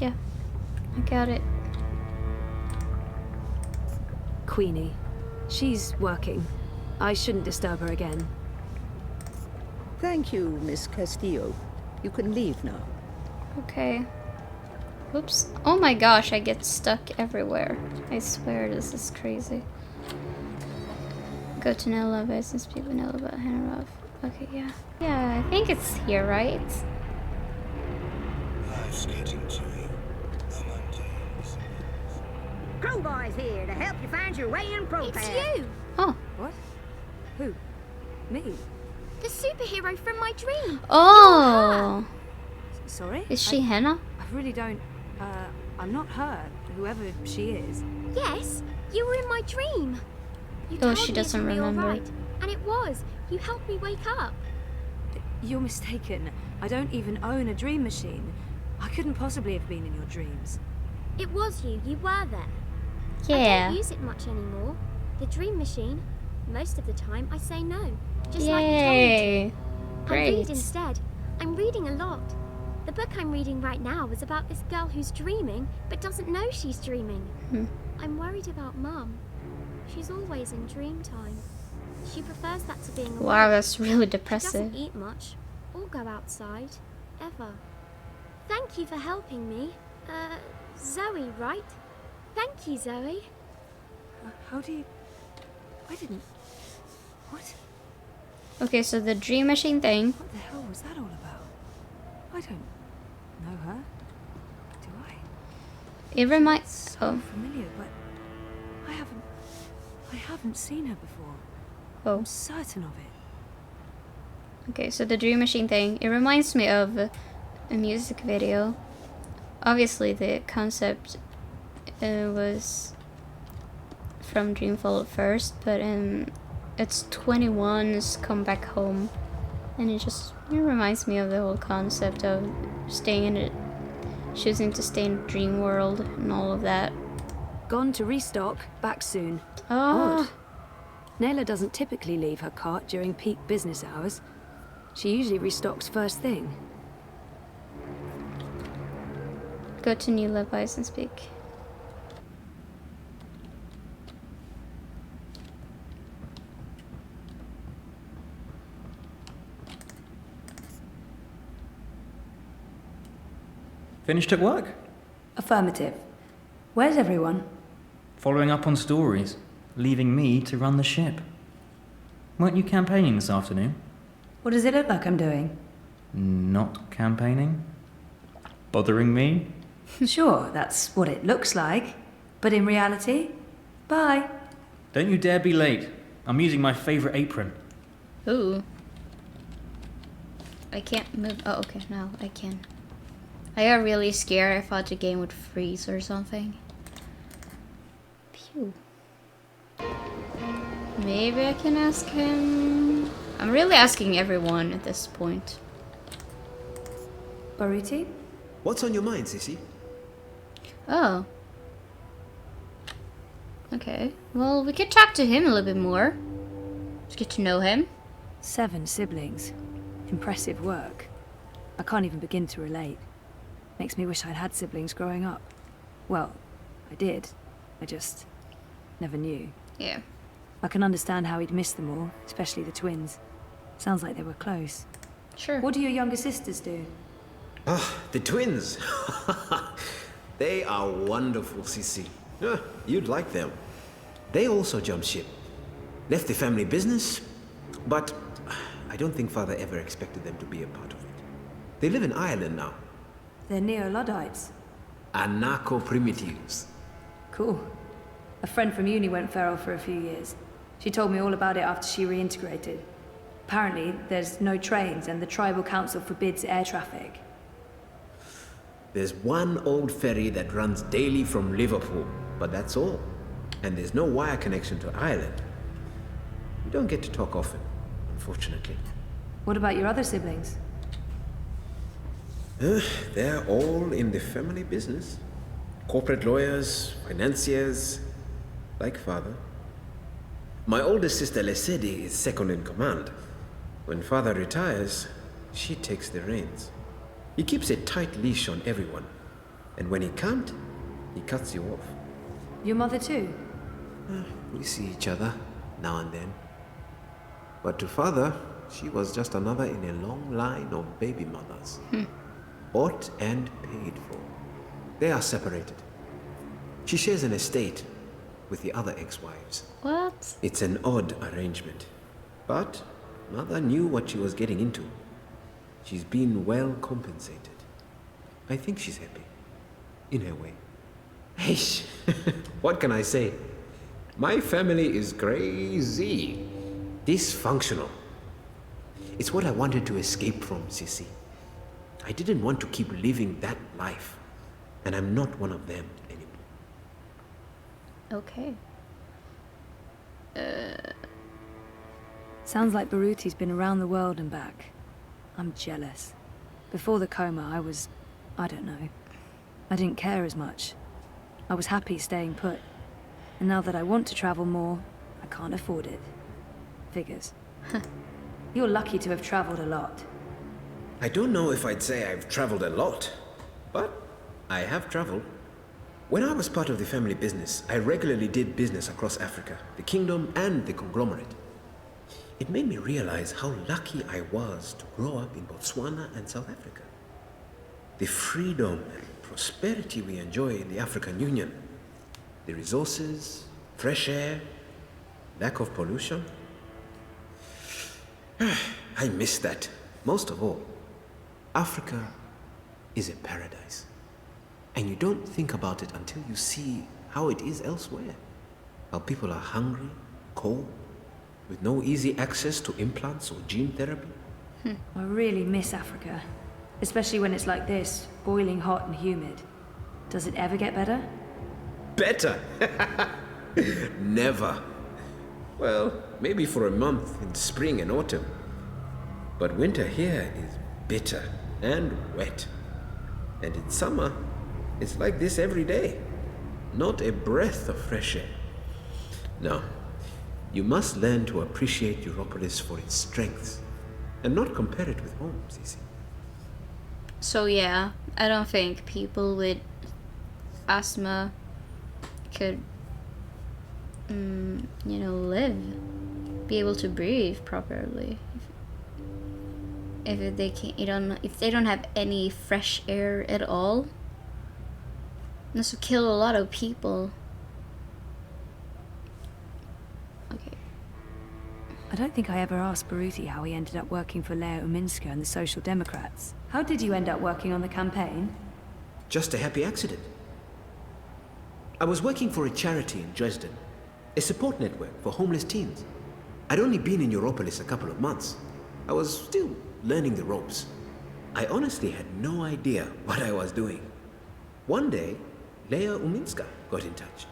Yeah, I got it. Queenie. She's working. I shouldn't disturb her again. Thank you, Miss Castillo. You can leave now. Okay. Oops. Oh my gosh, I get stuck everywhere. I swear this is crazy. Go to Nella, and speak with Nella about hand off. Okay, yeah. Yeah, I think it's here, right? Life's getting to you. The mundane. Crowbar's here to help you find your way in Pro It's Path. you! What? Who? Me? The superhero from my dream! Oh! Sorry? Is she Henna? I really don't... I'm not her, whoever she is. Yes, you were in my dream. You Oh, told she me doesn't it'd be remember. all right, and it was. You helped me wake up. You're mistaken. I don't even own a dream machine. I couldn't possibly have been in your dreams. It was you. You were there. I Yeah. don't use it much anymore. The dream machine. Most of the time, I say no. Just like you told me Yay! to. I Great. read instead. I'm reading a lot. The book I'm reading right now is about this girl who's dreaming, but doesn't know she's dreaming. Hmm. I'm worried about Mum. She's always in dream time. She prefers that to being awake. Wow, that's really She depressive. doesn't eat much or go outside, ever. Thank you for helping me. Zoe, right? Thank you, Zoe. How do you... I didn't... What? Okay, so the dream machine thing. What the hell was that all about? I don't know her. Do I? It reminds. So Oh, familiar, but I haven't seen her before. oh. I'm certain of it. Okay, so the dream machine thing. It reminds me of a music video. Obviously, the concept was from Dreamfall at first, but it's 21's Come Back Home, and it reminds me of the whole concept of staying in it, choosing to stay in a dream world and all of that. Gone to restock, back soon. Oh, Odd. Nayla doesn't typically leave her cart during peak business hours. She usually restocks first thing. go to New Levi's and speak. Finished at work? Affirmative. Where's everyone? Following up on stories, leaving me to run the ship. Weren't you campaigning this afternoon? What does it look like I'm doing? Not campaigning? Bothering me? Sure, that's what it looks like. But in reality, bye. Don't you dare be late. I'm using my favourite apron. Ooh. I can't move. Oh, okay, now I can. I got really scared. I thought the game would freeze or something. Phew. Maybe I can ask him. I'm really asking everyone at this point. Baruti? What's on your mind, Sissy? Oh. Okay. Well, we could talk to him a little bit more. Just get to know him. 7 siblings. Impressive work. I can't even begin to relate. Makes me wish I'd had siblings growing up. Well, I did. I just never knew. Yeah. I can understand how he'd miss them all, especially the twins. Sounds like they were close. Sure. What do your younger sisters do? Ah, the twins. They are wonderful, Sissy. You'd like them. They also jumped ship. Left the family business, but I don't think Father ever expected them to be a part of it. They live in Ireland now. They're neo-Luddites. Anarcho-primitives. Cool. A friend from uni went feral for a few years. She told me all about it after she reintegrated. Apparently, there's no trains and the tribal council forbids air traffic. There's one old ferry that runs daily from Liverpool, but that's all. And there's no wire connection to Ireland. We don't get to talk often, unfortunately. What about your other siblings? They're all in the family business. Corporate lawyers, financiers, like Father. My oldest sister, Lesedi, is second in command. When Father retires, she takes the reins. He keeps a tight leash on everyone. And when he can't, he cuts you off. Your mother too? We see each other now and then. But to father, she was just another in a long line of baby mothers. Bought and paid for. They are separated. She shares an estate with the other ex-wives. What? It's an odd arrangement. But mother knew what she was getting into. She's been well compensated. I think she's happy. In her way. Hey, what can I say? My family is crazy. Dysfunctional. It's what I wanted to escape from, Sissy. I didn't want to keep living that life. And I'm not one of them anymore. Okay. Sounds like Baruti's been around the world and back. I'm jealous. Before the coma, I don't know. I didn't care as much. I was happy staying put. And now that I want to travel more, I can't afford it. Figures. You're lucky to have traveled a lot. I don't know if I'd say I've traveled a lot, but I have traveled. When I was part of the family business, I regularly did business across Africa, the kingdom, and the conglomerate. It made me realize how lucky I was to grow up in Botswana and South Africa. The freedom and prosperity we enjoy in the African Union, the resources, fresh air, lack of pollution. I miss that. Most of all, Africa is a paradise. And you don't think about it until you see how it is elsewhere. How people are hungry, cold, with no easy access to implants or gene therapy. I really miss Africa. Especially when it's like this, boiling hot and humid. Does it ever get better? Better? Never. Well, maybe for a month in spring and autumn. But winter here is bitter and wet. And in summer, it's like this every day. Not a breath of fresh air. No, you must learn to appreciate Europolis for its strengths and not compare it with home, Sissy. So yeah, I don't think people with asthma could, be able to breathe properly. If they don't have any fresh air at all, this will kill a lot of people. Okay. I don't think I ever asked Baruti how he ended up working for Leo Uminska and the Social Democrats. How did you end up working on the campaign? Just a happy accident. I was working for a charity in Dresden, a support network for homeless teens. I'd only been in Europolis a couple of months. I was still learning the ropes. I honestly had no idea what I was doing. One day, Lea Uminska got in touch,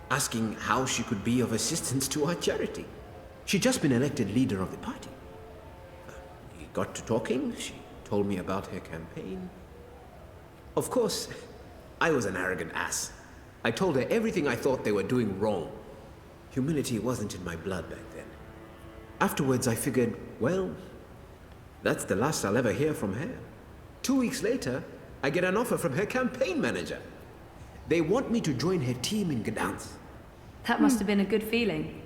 asking how she could be of assistance to our charity. She'd just been elected leader of the party. We got to talking. She told me about her campaign. Of course, I was an arrogant ass. I told her everything I thought they were doing wrong. Humility wasn't in my blood back then. Afterwards, I figured, well, that's the last I'll ever hear from her. 2 weeks later, I get an offer from her campaign manager. They want me to join her team in Gdansk. That must have been a good feeling.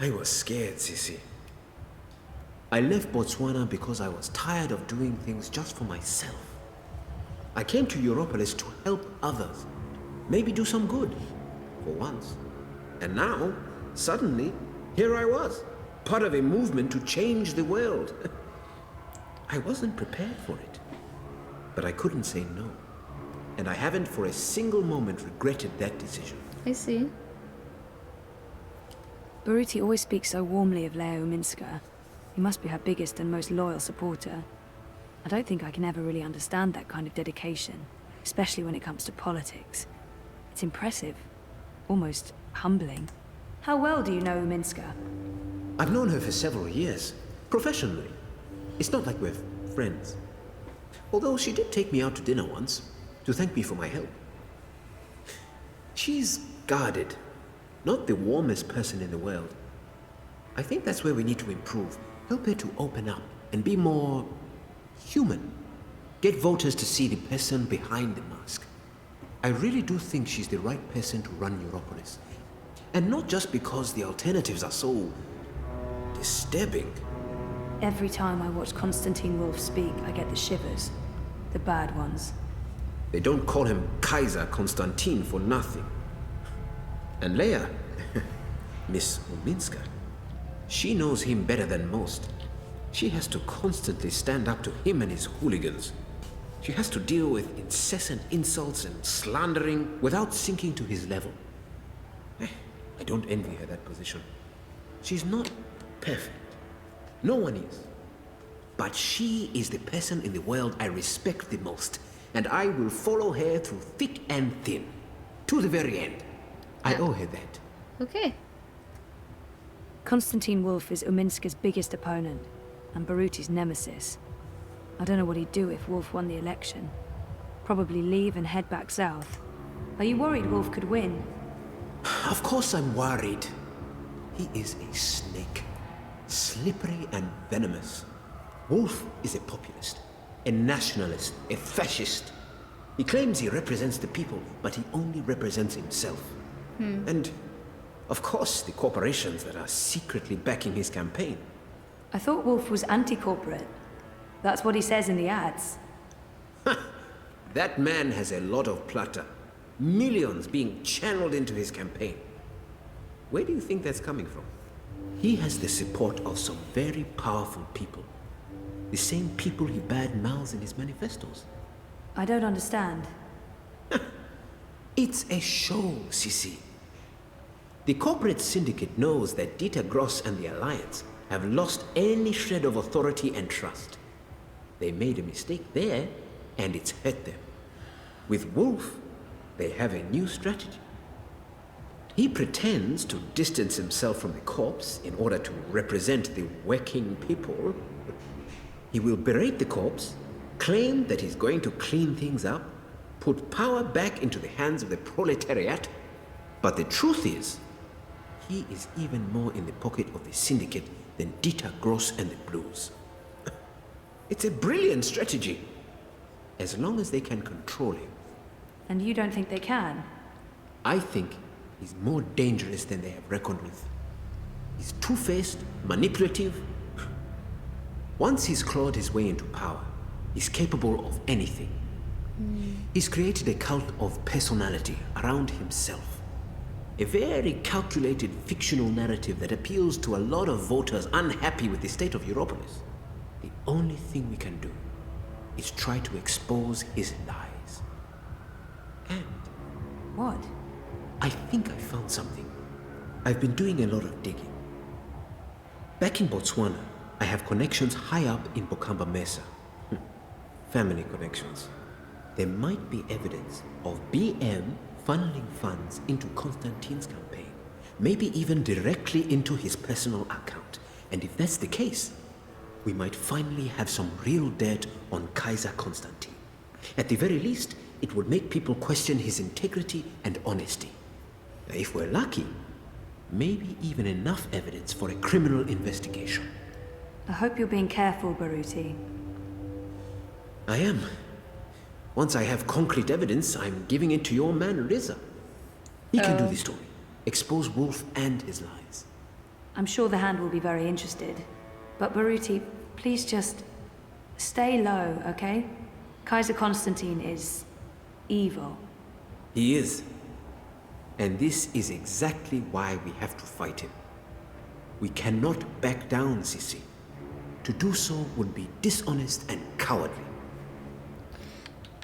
I was scared, Sissy. I left Botswana because I was tired of doing things just for myself. I came to Europolis to help others, maybe do some good, for once. And now, suddenly, here I was, part of a movement to change the world. I wasn't prepared for it, but I couldn't say no. And I haven't for a single moment regretted that decision. I see. Baruti always speaks so warmly of Leo Uminska. He must be her biggest and most loyal supporter. I don't think I can ever really understand that kind of dedication, especially when it comes to politics. It's impressive, almost humbling. How well do you know Uminska? I've known her for several years, professionally. It's not like we're friends. Although she did take me out to dinner once, to thank me for my help. She's guarded, not the warmest person in the world. I think that's where we need to improve. Help her to open up and be more human. Get voters to see the person behind the mask. I really do think she's the right person to run Europolis. And not just because the alternatives are so disturbing. Every time I watch Constantine Wolf speak, I get the shivers. The bad ones. They don't call him Kaiser Konstantin for nothing. And Leia, Miss Uminska, she knows him better than most. She has to constantly stand up to him and his hooligans. She has to deal with incessant insults and slandering without sinking to his level. I don't envy her that position. She's not perfect. No one is. But she is the person in the world I respect the most, and I will follow her through thick and thin, to the very end. I owe her that. Okay. Constantine Wolf is Uminska's biggest opponent, and Baruti's nemesis. I don't know what he'd do if Wolf won the election. Probably leave and head back south. Are you worried Wolf could win? Of course I'm worried. He is a snake. Slippery and venomous. Wolf is a populist, a nationalist, a fascist. He claims he represents the people, but he only represents himself. And, of course, the corporations that are secretly backing his campaign. I thought Wolf was anti-corporate. That's what he says in the ads. That man has a lot of plata. Millions being channeled into his campaign. Where do you think that's coming from? He has the support of some very powerful people. The same people he bad-mouths in his manifestos. I don't understand. It's a show, Sisi. The corporate syndicate knows that Dieter Gross and the Alliance have lost any shred of authority and trust. They made a mistake there, and it's hurt them. With Wolf, they have a new strategy. He pretends to distance himself from the corps in order to represent the working people. He will berate the corps, claim that he's going to clean things up, put power back into the hands of the proletariat. But the truth is, he is even more in the pocket of the syndicate than Dieter Gross and the Blues. It's a brilliant strategy, as long as they can control him. And you don't think they can? I think he's more dangerous than they have reckoned with. He's two-faced, manipulative. Once he's clawed his way into power, he's capable of anything. He's created a cult of personality around himself. A very calculated fictional narrative that appeals to a lot of voters unhappy with the state of Europolis. The only thing we can do is try to expose his lies. And What? I think I found something. I've been doing a lot of digging. Back in Botswana, I have connections high up in Bokamba Mesa. Family connections. There might be evidence of BM funneling funds into Constantine's campaign, maybe even directly into his personal account. And if that's the case, we might finally have some real dirt on Kaiser Constantine. At the very least, it would make people question his integrity and honesty. If we're lucky, maybe even enough evidence for a criminal investigation. I hope you're being careful, Baruti. I am. Once I have concrete evidence, I'm giving it to your man, Riza. He can do the story. Expose Wolf and his lies. I'm sure the Hand will be very interested. But Baruti, please just stay low, okay? Kaiser Constantine is evil. He is. And this is exactly why we have to fight him. We cannot back down, Sisi. To do so would be dishonest and cowardly.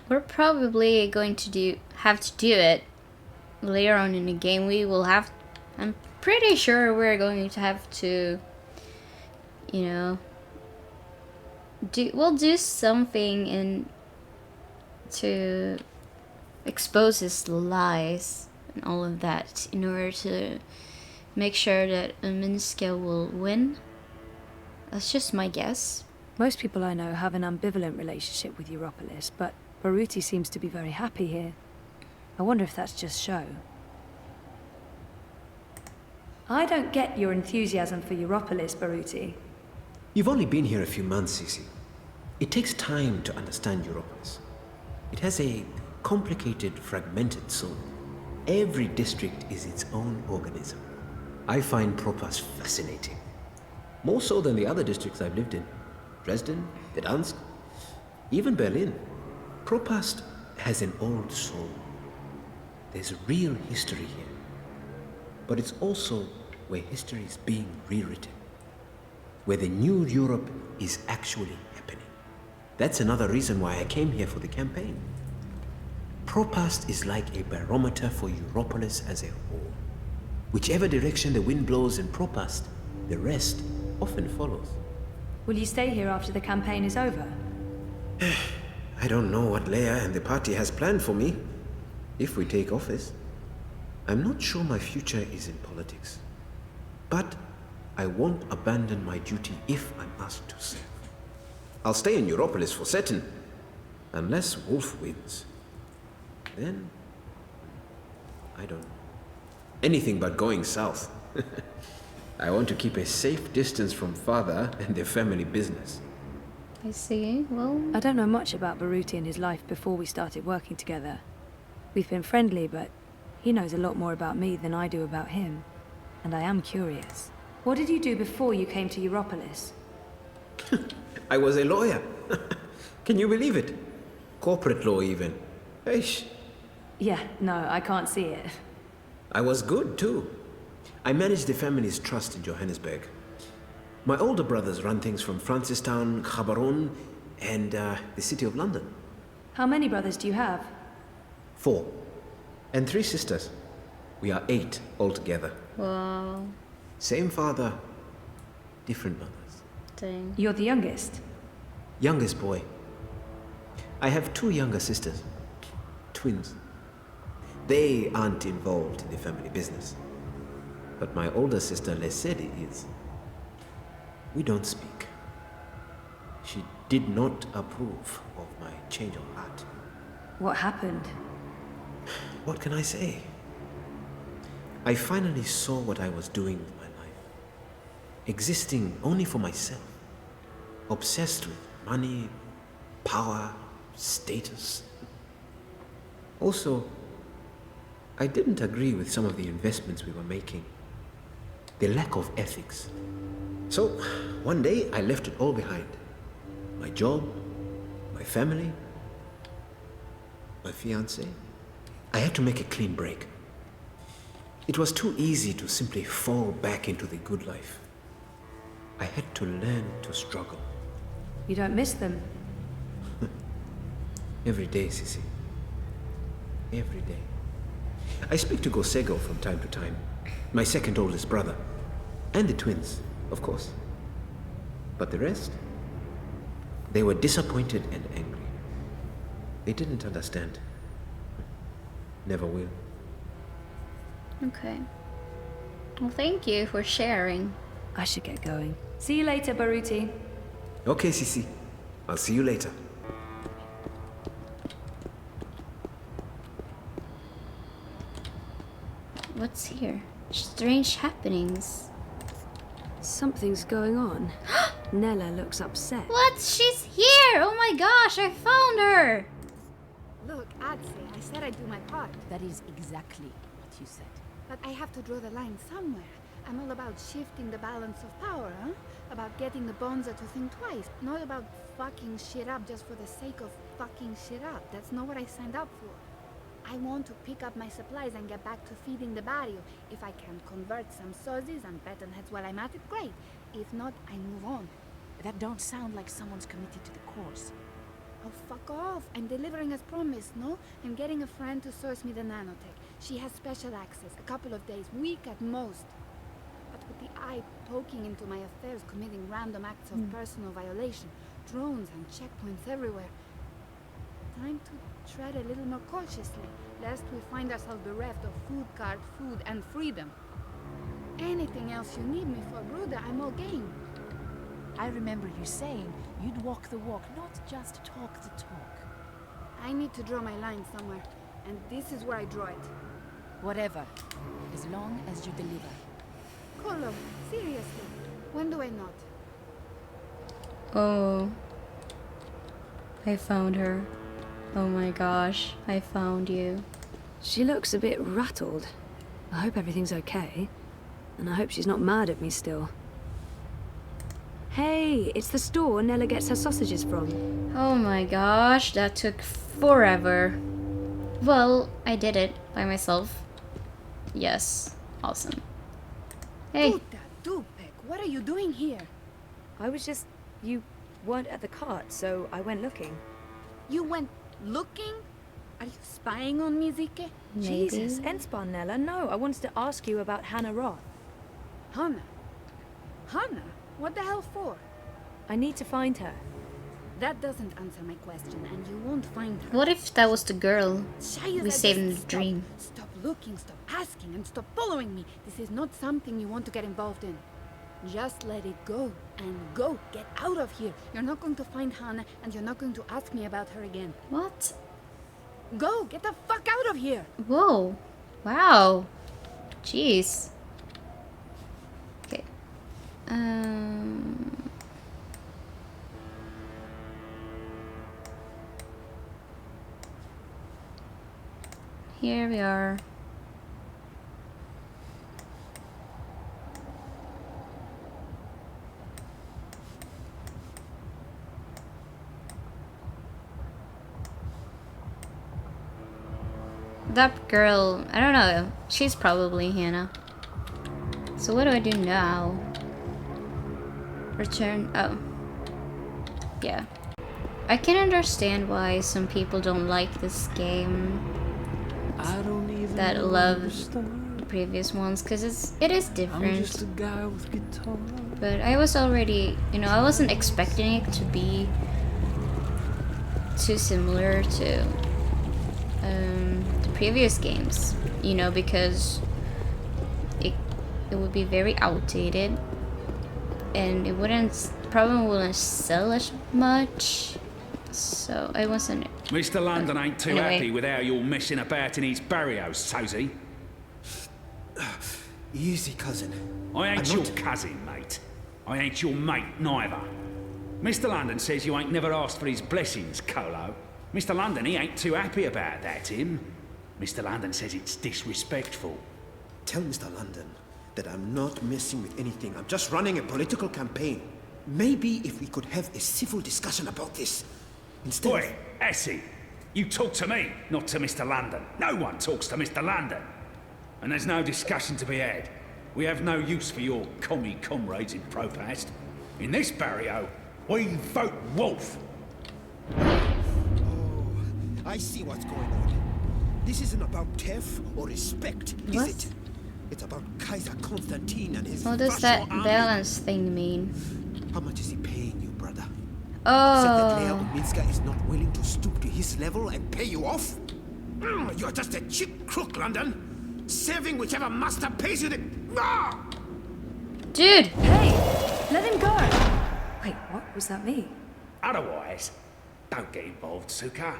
We're probably going to have to do it later on in the game. I'm pretty sure we're going to have to, we'll do something to expose his lies and all of that in order to make sure that Uminska will win. That's just my guess. Most people I know have an ambivalent relationship with Europolis, but Baruti seems to be very happy here. I wonder if that's just show. I don't get your enthusiasm for Europolis, Baruti. You've only been here a few months, Sisi. It takes time to understand Europolis. It has a complicated, fragmented soul. Every district is its own organism. I find Propast fascinating. More so than the other districts I've lived in. Dresden, Gdansk, even Berlin. Propast has an old soul. There's real history here. But it's also where history is being rewritten. Where the new Europe is actually happening. That's another reason why I came here for the campaign. Propast is like a barometer for Europolis as a whole. Whichever direction the wind blows in Propast, the rest often follows. Will you stay here after the campaign is over? I don't know what Leia and the party has planned for me, if we take office. I'm not sure my future is in politics. But I won't abandon my duty if I'm asked to serve. I'll stay in Europolis for certain, unless Wolf wins. Then, I don't know. Anything but going south. I want to keep a safe distance from father and their family business. I see. Well, I don't know much about Baruti and his life before we started working together. We've been friendly, but he knows a lot more about me than I do about him. And I am curious. What did you do before you came to Europolis? I was a lawyer. Can you believe it? Corporate law even. Eish. Yeah, no, I can't see it. I was good too. I managed the family's trust in Johannesburg. My older brothers run things from Francistown, Gaborone, and the City of London. How many brothers do you have? 4. And 3 sisters. We are 8 altogether. wow. Same father, different mothers. Dang. You're the youngest. Youngest boy. I have 2 younger sisters. Twins. They aren't involved in the family business. But my older sister, Lesedi, is. We don't speak. She did not approve of my change of heart. What happened? What can I say? I finally saw what I was doing with my life. Existing only for myself. Obsessed with money, power, status. Also, I didn't agree with some of the investments we were making. The lack of ethics. So, one day I left it all behind. My job, my family, my fiancée. I had to make a clean break. It was too easy to simply fall back into the good life. I had to learn to struggle. You don't miss them? Every day, Sissy. Every day. I speak to Gosego from time to time, my second oldest brother, and the twins, of course. But the rest? They were disappointed and angry. They didn't understand. Never will. Okay. Well, thank you for sharing. I should get going. See you later, Baruti. Okay, Sissy. I'll see you later. What's here? Strange happenings. Something's going on. Nella looks upset. What? She's here! Oh my gosh, I found her! Look, Adse, I said I'd do my part, That is exactly what you said. but I have to draw the line somewhere. I'm all about shifting the balance of power, huh? About getting the Bonza to think twice, not about fucking shit up just for the sake of fucking shit up. That's not what I signed up for. I want to pick up my supplies and get back to feeding the barrio. If I can convert some sozis and patternheads while I'm at it, great. If not, I move on. That don't sound like someone's committed to the cause. Oh, fuck off. I'm delivering as promised, no? I'm getting a friend to source me the nanotech. She has special access, a couple of days, week at most. But with the eye poking into my affairs, committing random acts of personal violation, drones and checkpoints everywhere. Time to tread a little more cautiously, lest we find ourselves bereft of food card, food, and freedom. Anything else you need me for, Bruder, I'm all game. I remember you saying you'd walk the walk, not just talk the talk. I need to draw my line somewhere, and this is where I draw it. Whatever, as long as you deliver. Kolo, seriously, when do I not? Oh. I found her. Oh my gosh, I found you. She looks a bit rattled. I hope everything's okay. And I hope she's not mad at me still. Hey, it's the store Nella gets her sausages from. Oh my gosh, that took forever. Well, I did it by myself. Yes, awesome. Hey. Puta Dupek, what are you doing here? I was just... You weren't at the cart, so I went looking. You went looking? Are you spying on me, Zike? Maybe. Jesus, Enspar, Nella. No, I wanted to ask you about Hannah Roth. Hannah? Hannah? What the hell for? I need to find her. That doesn't answer my question, and you won't find her. What if that was the girl Shia, we saved in the stop. dream? Stop looking, stop asking, and stop following me. This is not something you want to get involved in. Just let it go, and go. Get out of here. You're not going to find Hannah, and you're not going to ask me about her again. What? Go, get the fuck out of here. Whoa. Wow. Jeez. Okay. Here we are. That girl, I don't know, she's probably Hannah. So what do I do now? Return, oh. Yeah. I can understand why some people don't like this game that love the previous ones, because it is different. But I was already, you know, I wasn't expecting it to be too similar to the previous games, you know, because it would be very outdated and it probably wouldn't sell as much, so I wasn't. Mr. London ain't too Anyway. happy with how you're messing about in his barrios, so's he? Easy, cousin. I ain't I'm your not- cousin, mate. I ain't your mate, neither. Mr. London says you ain't never asked for his blessings, Colo. Mr. London, he ain't too happy about that, him. Mr. London says it's disrespectful. Tell Mr. London that I'm not messing with anything. I'm just running a political campaign. Maybe if we could have a civil discussion about this. Instead Oi, Essie, you talk to me, not to Mr. London. No one talks to Mr. London. And there's no discussion to be had. We have no use for your commie comrades in Propast. In this barrio, we vote wolf. I see what's going on. This isn't about Tef or respect, What? is it? It's about Kaiser Constantine and his What does Vasho that army. balance thing mean? How much is he paying you, brother? Said that Leia Oh, Uminska is not willing to stoop to his level and pay you off? You're just a cheap crook, London. Serving whichever master pays you the... dude! Hey, let him go. Wait, what was that me? Otherwise, don't get involved, Suka.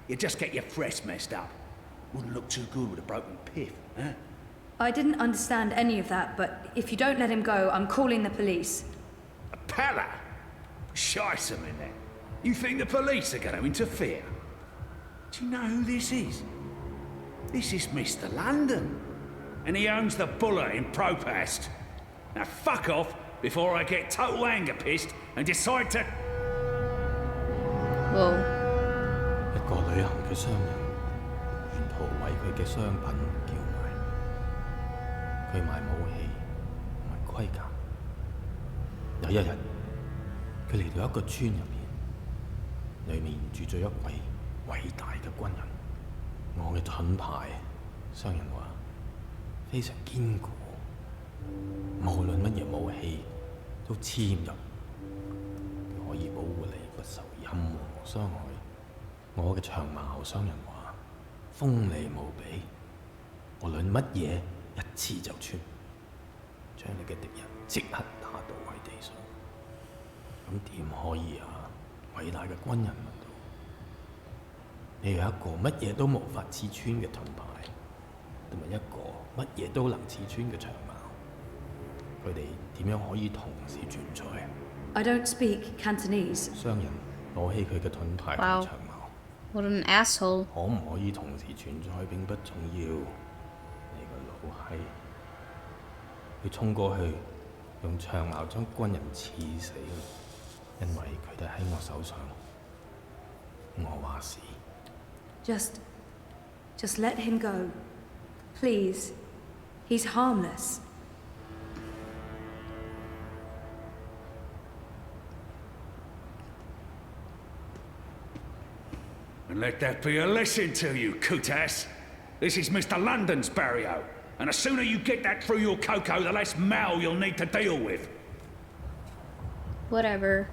You just get your fresh messed up. Wouldn't look too good with a broken piff, huh? I didn't understand any of that, but if you don't let him go, I'm calling the police. A pala? Shice 'em in there. You think the police are going to interfere? Do you know who this is? This is Mr. London. And he owns the Buller in Propast. Now fuck off before I get total anger pissed and decide to... Whoa. 一個旅行嘅商人，沿途為佢嘅商品叫賣，佢賣武器同埋盔甲。有一日，佢嚟到一個村入邊，裏面住咗一位偉大嘅軍人。我嘅盾牌，商人話非常堅固，無論乜嘢武器都黐唔入，佢可以保護你不受任何傷害。我嘅長矛，商人話鋒利無比，無論乜嘢一刺就穿，將你嘅敵人即刻打倒喺地上。咁點可以啊？偉大嘅軍人問道：你有一個乜嘢都無法刺穿嘅盾牌，同埋一個乜嘢都能刺穿嘅長矛，佢哋點樣可以同時存在？ I don't speak Cantonese. 商人攞起佢嘅盾牌同 Wow. 長矛， What an asshole. 可唔可以同時存在並不重要。你個老閪，佢衝過去，用長矛將軍人刺死，因為佢哋喺我手上。我話事。Just let him go. Please. He's harmless. And let that be a lesson to you, Kutas. This is Mr. London's barrio, and the sooner you get that through your cocoa, the less Mal you'll need to deal with. Whatever.